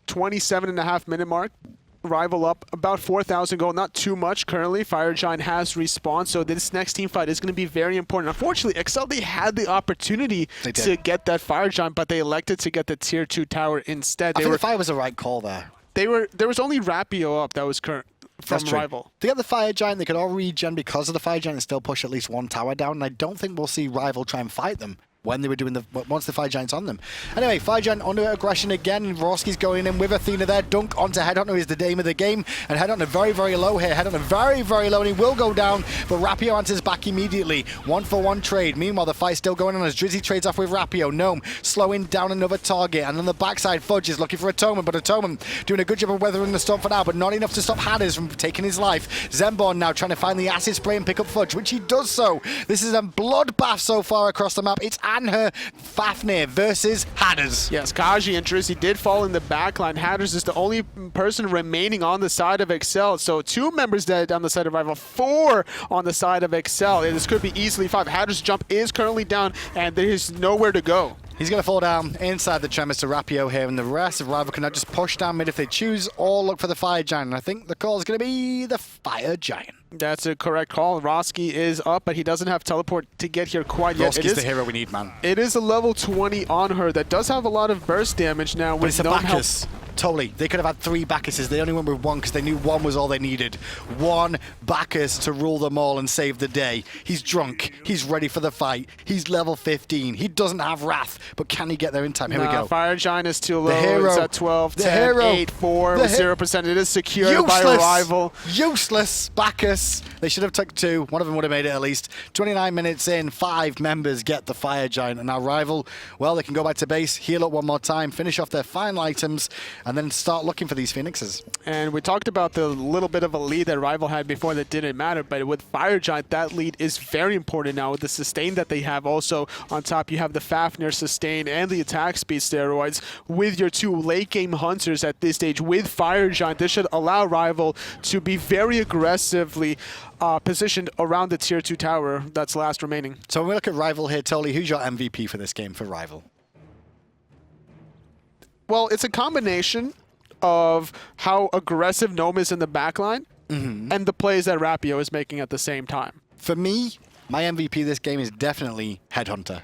27.5-minute mark. Rival up about 4,000 gold, not too much currently. Fire Giant has respawned, so this next team fight is going to be very important. Unfortunately, XL, they had the opportunity to get that Fire Giant, but they elected to get the tier 2 tower instead. I think the fire was the right call there. There was only Rapio up that was current from Rival. They got the Fire Giant, they could all regen because of the Fire Giant and still push at least one tower down, and I don't think we'll see Rival try and fight them when they were doing once the Fire Giant's on them. Anyway, Fire Giant under aggression again. Rawski's going in with Athena there. Dunk onto Headhunter is the name of the game. And Headhunter very, very low here. Headhunter very, very low, and he will go down. But Rapio answers back immediately. 1-for-1 trade. Meanwhile, the fight's still going on as Drizzi trades off with Rapio. Gnome slowing down another target. And on the backside, Fudge is looking for Atonement, but Atonement doing a good job of weathering the storm for now, but not enough to stop hi-rez from taking his life. Zenborne now trying to find the acid spray and pick up Fudge, which he does so. This is a bloodbath so far across the map. It's Anhur, Fafnir versus hi-rez. Yes, Kaajee and Drizzi did fall in the backline. hi-rez is the only person remaining on the side of XL. So 2 members dead on the side of Rival, 4 on the side of XL. This could be easily 5. hi-rez's jump is currently down, and there is nowhere to go. He's going to fall down inside the Tremors to Rapio here, and the rest of Rival can now just push down mid if they choose, or look for the Fire Giant. And I think the call is going to be the Fire Giant. That's a correct call. Rawski is up, but he doesn't have teleport to get here quite yet. Rawski's the hero we need, man. It is a level 20 on her that does have a lot of burst damage now. But it's a Bacchus. Totally. They could have had 3 Bacchuses. They only went with 1 because they knew 1 was all they needed. 1 Bacchus to rule them all and save the day. He's drunk. He's ready for the fight. He's level 15. He doesn't have Wrath, but can he get there in time? Here we go. Fire Giant is too low. The hero. It's at 12, the 10, hero. 8, 4, 0%. It is secured by Rival. Useless Bacchus. They should have took 2. One of them would have made it at least. 29 minutes in, 5 members get the Fire Giant. And now Rival, well, they can go back to base, heal up one more time, finish off their final items, and then start looking for these Phoenixes. And we talked about the little bit of a lead that Rival had before that didn't matter, but with Fire Giant, that lead is very important now with the sustain that they have. Also, on top, you have the Fafnir sustain and the attack speed steroids with your 2 late game hunters at this stage with Fire Giant. This should allow Rival to be very aggressively positioned around the tier 2 tower that's last remaining. So when we look at Rival here, Tolly, who's your MVP for this game for Rival? Well, it's a combination of how aggressive Gnome is in the backline and the plays that Rapio is making at the same time. For me, my MVP this game is definitely Headhunter.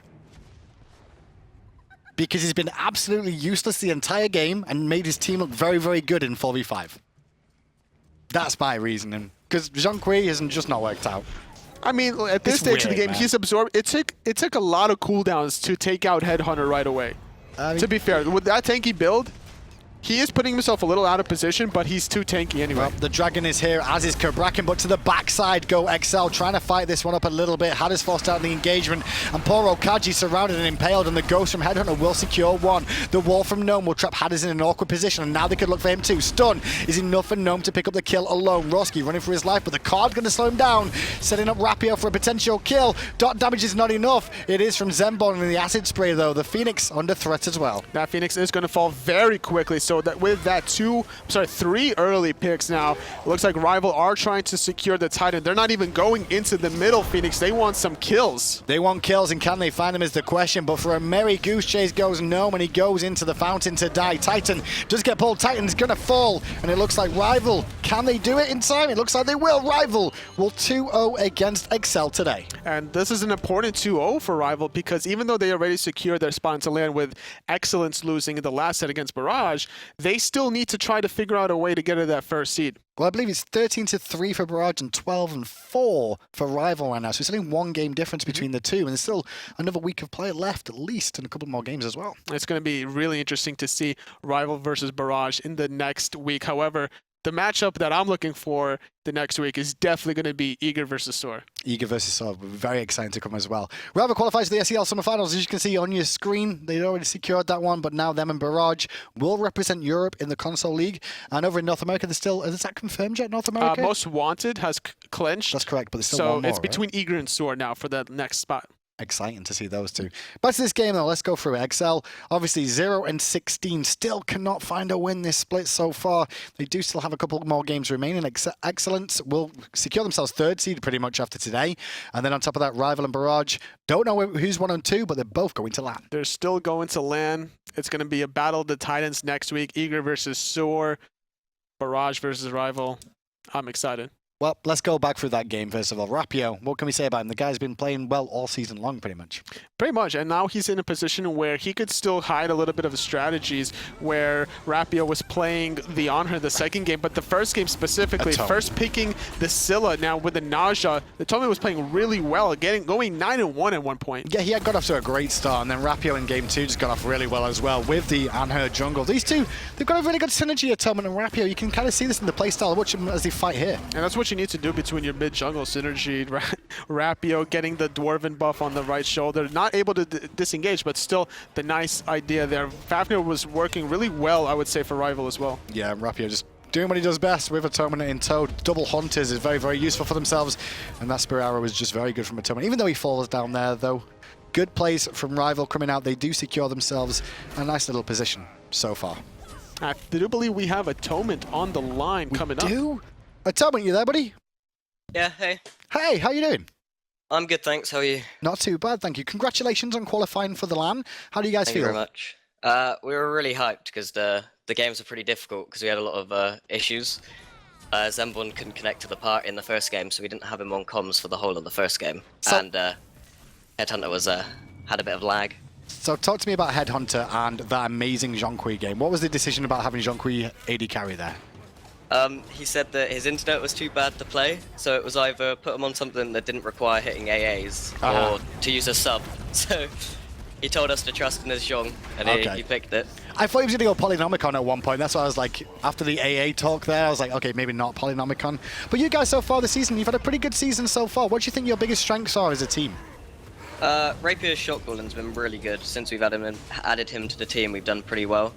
Because he's been absolutely useless the entire game and made his team look very, very good in 4v5. That's my reasoning. Because Zhong hasn't just not worked out. I mean, at this stage of the game, he's absorbed. It took a lot of cooldowns to take out Headhunter right away. To be fair, with that tanky build, he is putting himself a little out of position, but he's too tanky anyway. Well, the Dragon is here, as is Cabrakan, but to the backside go XL, trying to fight this one up a little bit. hi-rez forced out in the engagement, and poor old Kaajee surrounded and impaled, and the Ghost from Headhunter will secure 1. The wall from Gnome will trap hi-rez in an awkward position, and now they could look for him too. Stun is enough for Gnome to pick up the kill alone. Rawski running for his life, but the card's going to slow him down, setting up Rapio for a potential kill. Dot damage is not enough. It is from Zenborne in the acid spray, though. The Phoenix under threat as well. That Phoenix is going to fall very quickly, so that with that 3 early picks now. It looks like Rival are trying to secure the Titan. They're not even going into the middle, Phoenix. They want some kills. They want kills, and can they find them is the question. But for a merry goose chase goes Gnome, and he goes into the fountain to die. Titan does get pulled. Titan's going to fall, and it looks like Rival, can they do it in time? It looks like they will. Rival will 2-0 against XL today. And this is an important 2-0 for Rival, because even though they already secured their spot into land with Excellence losing in the last set against Barrage, they still need to try to figure out a way to get to that first seed. Well, I believe it's 13-3 for Barrage and 12-4 for Rival right now. So it's only 1 game difference between the two, and there's still another week of play left at least, and a couple more games as well. It's going to be really interesting to see Rival versus Barrage in the next week. However, the matchup that I'm looking for the next week is definitely going to be Eager versus Soar. Eager versus Soar, very exciting to come as well. Rival qualifies for the SCL Summer Finals. As you can see on your screen, they'd already secured that one, but now them and Barrage will represent Europe in the Console League. And over in North America, there's still, is that confirmed yet, North America? Most Wanted has clinched. That's correct, but there's still one more, it's between Eager and Soar now for the next spot. Exciting to see those two. Back to this game though, let's go through it. XL, obviously 0-16, still cannot find a win this split so far. They do still have a couple more games remaining. Excellence will secure themselves 3rd seed pretty much after today. And then on top of that, Rival and Barrage, don't know who's 1 and 2, but they're both going to LAN. They're still going to LAN. It's going to be a battle of the Titans next week, Eager versus Soar. Barrage versus Rival. I'm excited. Well, let's go back through that game first of all. Rapio, what can we say about him? The guy's been playing well all season long, pretty much. Pretty much, and now he's in a position where he could still hide a little bit of the strategies where Rapio was playing the Anhur the second game, but the first game specifically, first picking the Scylla, now with the Nausea, the Atonement was playing really well, going 9-1 at one point. Yeah, he had got off to a great start, and then Rapio in game 2 just got off really well as well with the Anhur jungle. These two, they've got a really good synergy, Atonement and Rapio. You can kind of see this in the playstyle. Watch them as they fight here. And that's what you need to do between your mid-jungle synergy. Rapio getting the Dwarven buff on the right shoulder, not able to disengage, but still the nice idea there. Fafnir was working really well, I would say, for Rival as well. Yeah, Rapio just doing what he does best with Atonement in tow. Double Hunters is very, very useful for themselves, and that Spirit Arrow is just very good from Atonement. Even though he falls down there, though, good plays from Rival coming out. They do secure themselves a nice little position so far. I do believe we have Atonement on the line coming up. We do? Atonement, you there, buddy? Yeah, hey. Hey, how you doing? I'm good, thanks. How are you? Not too bad, thank you. Congratulations on qualifying for the LAN. How do you guys feel? Thank you very much. We were really hyped because the games were pretty difficult because we had a lot of issues. Zenborne couldn't connect to the part in the first game, so we didn't have him on comms for the whole of the first game. So, and Headhunter was had a bit of lag. So talk to me about Headhunter and that amazing Zhong game. What was the decision about having Zhong AD carry there? He said that his internet was too bad to play, so it was either put him on something that didn't require hitting AAs or to use a sub. So he told us to trust in his Zhong, and he picked it. I thought he was going to go Polynomicon at one point. That's why I was like, after the AA talk there, I was like, okay, maybe not Polynomicon. But you guys so far this season, you've had a pretty good season so far. What do you think your biggest strengths are as a team? Rapio's shotgalling's been really good. Since we've added him to the team, we've done pretty well.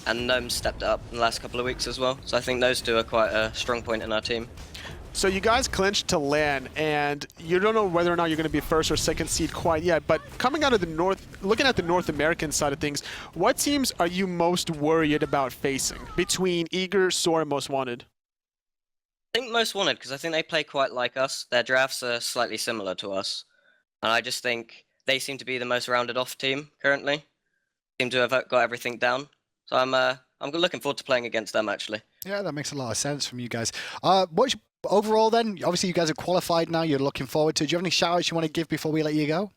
And Gnome stepped up in the last couple of weeks as well. So I think those two are quite a strong point in our team. So you guys clinched to LAN, and you don't know whether or not you're going to be first or second seed quite yet, but coming out of the North, looking at the North American side of things, what teams are you most worried about facing between Eager, SOAR, and Most Wanted? I think Most Wanted, because I think they play quite like us. Their drafts are slightly similar to us. And I just think they seem to be the most rounded off team currently. Seem to have got everything down. So I'm looking forward to playing against them, actually. Yeah, that makes a lot of sense from you guys. Overall, then, obviously you guys are qualified now. You're looking forward to it. Do you have any shout-outs you want to give before we let you go?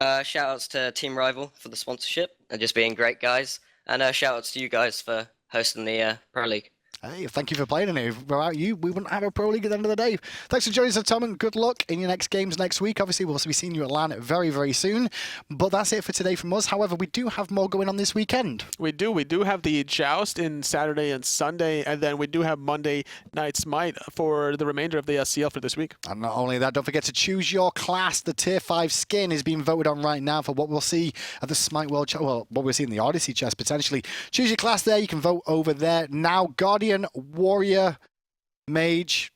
Shout-outs to Team Rival for the sponsorship and just being great guys. And shout-outs to you guys for hosting the Pro League. Hey, thank you for playing in it. Without you, we wouldn't have a Pro League at the end of the day. Thanks for joining us, Atonement. Good luck in your next games next week. Obviously, we'll be seeing you at LAN very, very soon. But that's it for today from us. However, we do have more going on this weekend. We do. We do have the Joust in Saturday and Sunday, and then we do have Monday Night Smite for the remainder of the SCL for this week. And not only that, don't forget to choose your class. The Tier 5 skin is being voted on right now for what we'll see at the Smite World Chest. Well, what we'll see in the Odyssey Chest, potentially. Choose your class there. You can vote over there. Now, Guardian, Warrior, Mage.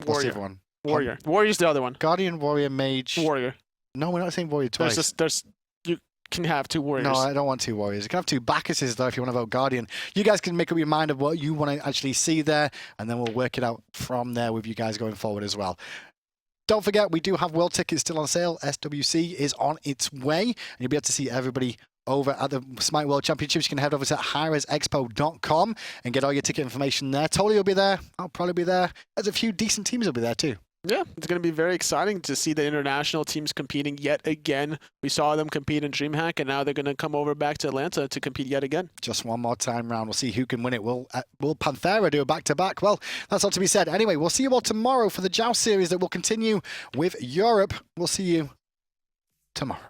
What's the other one? Warrior. Warrior's the other one. Guardian, Warrior, Mage. Warrior. No, we're not saying Warrior twice. You can have two Warriors. No, I don't want two Warriors. You can have two Bacchuses, though, if you want to vote Guardian. You guys can make up your mind of what you want to actually see there, and then we'll work it out from there with you guys going forward as well. Don't forget, we do have world tickets still on sale. SWC is on its way, and you'll be able to see everybody over at the Smite World Championships. You can head over to hi-rezexpo.com and get all your ticket information there. Totally will be there. I'll probably be there. There's a few decent teams will be there too. Yeah, it's going to be very exciting to see the international teams competing yet again. We saw them compete in DreamHack, and now they're going to come over back to Atlanta to compete yet again. Just one more time round. We'll see who can win it. Will Panthera do a back-to-back? Well, that's all to be said. Anyway, we'll see you all tomorrow for the Joust series that will continue with Europe. We'll see you tomorrow.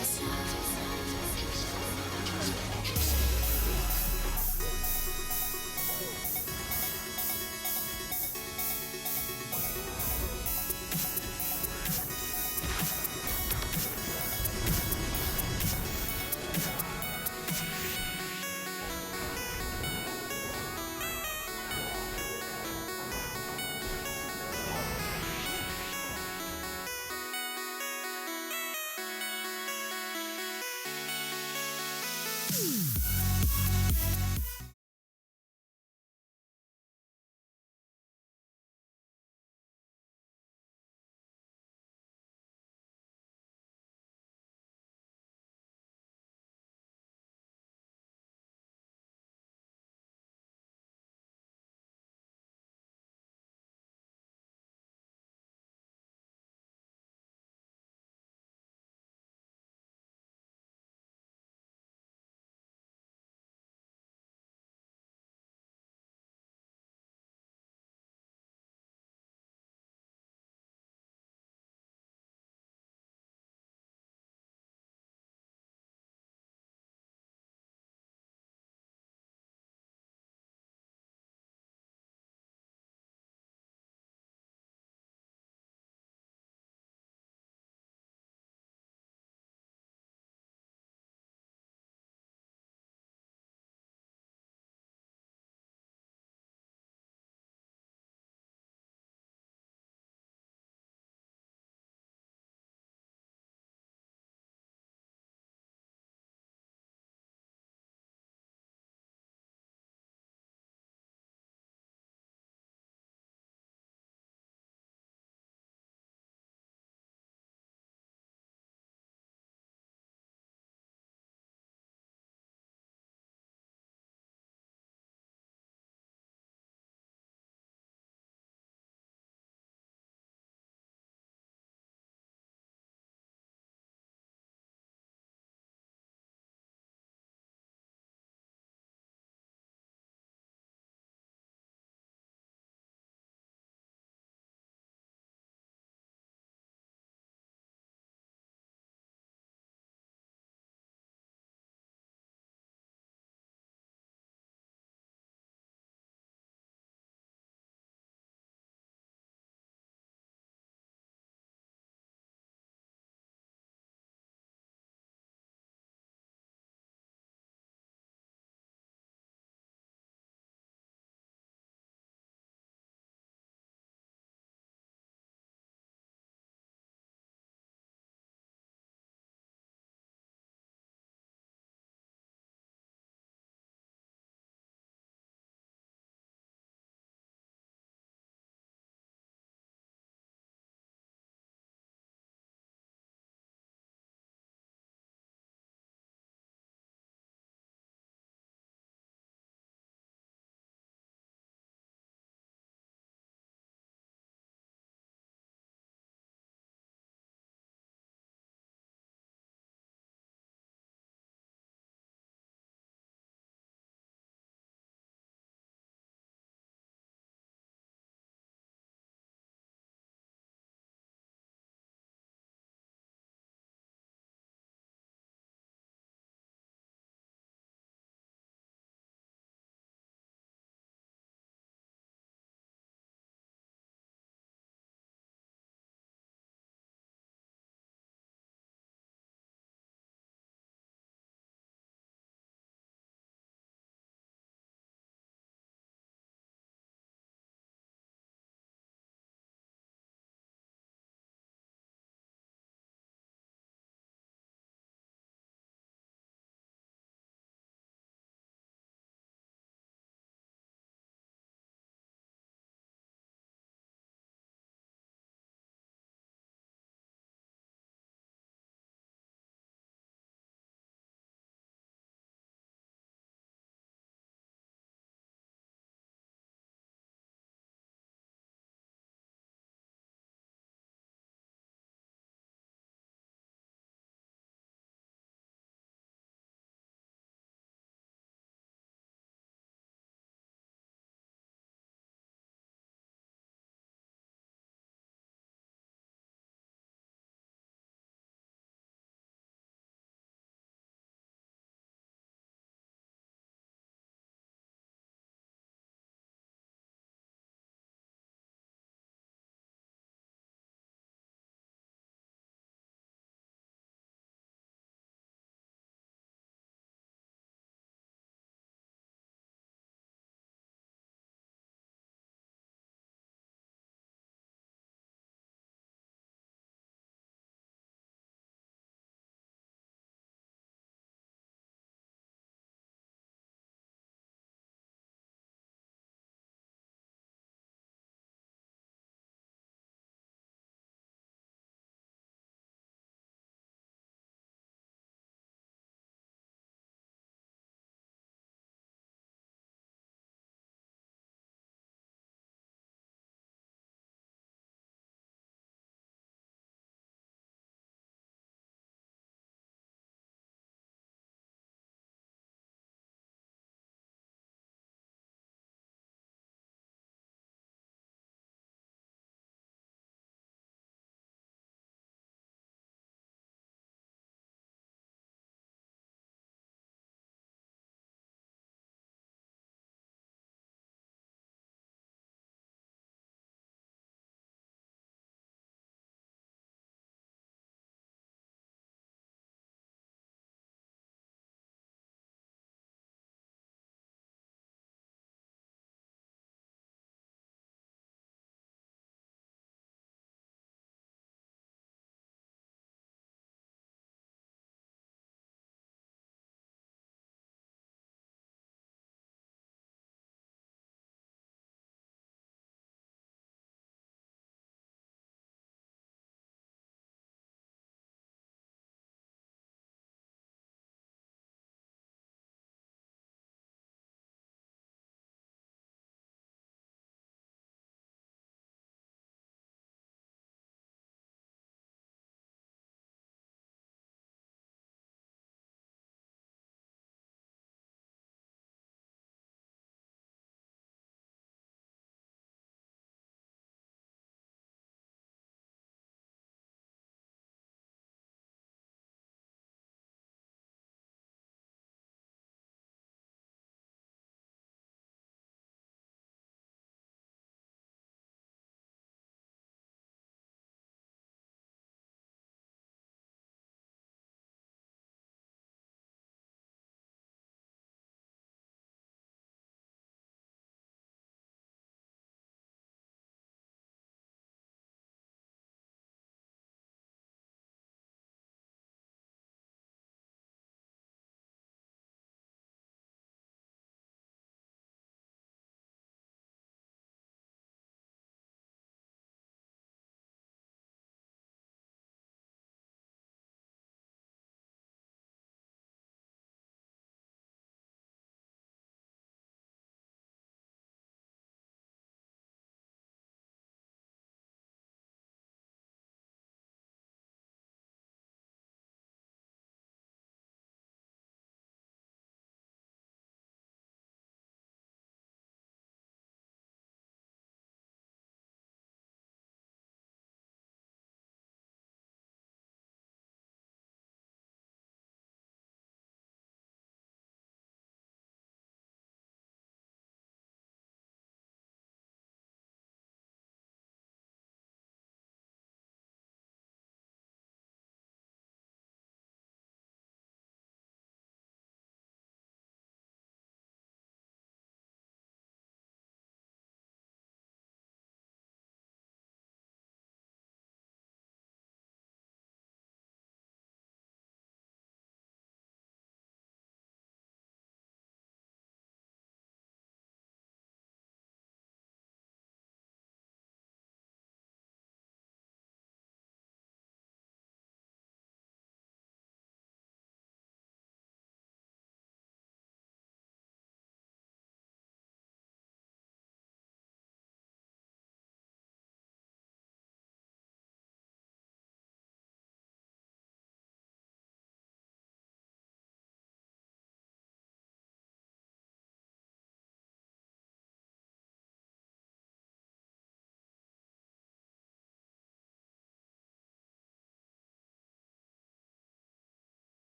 you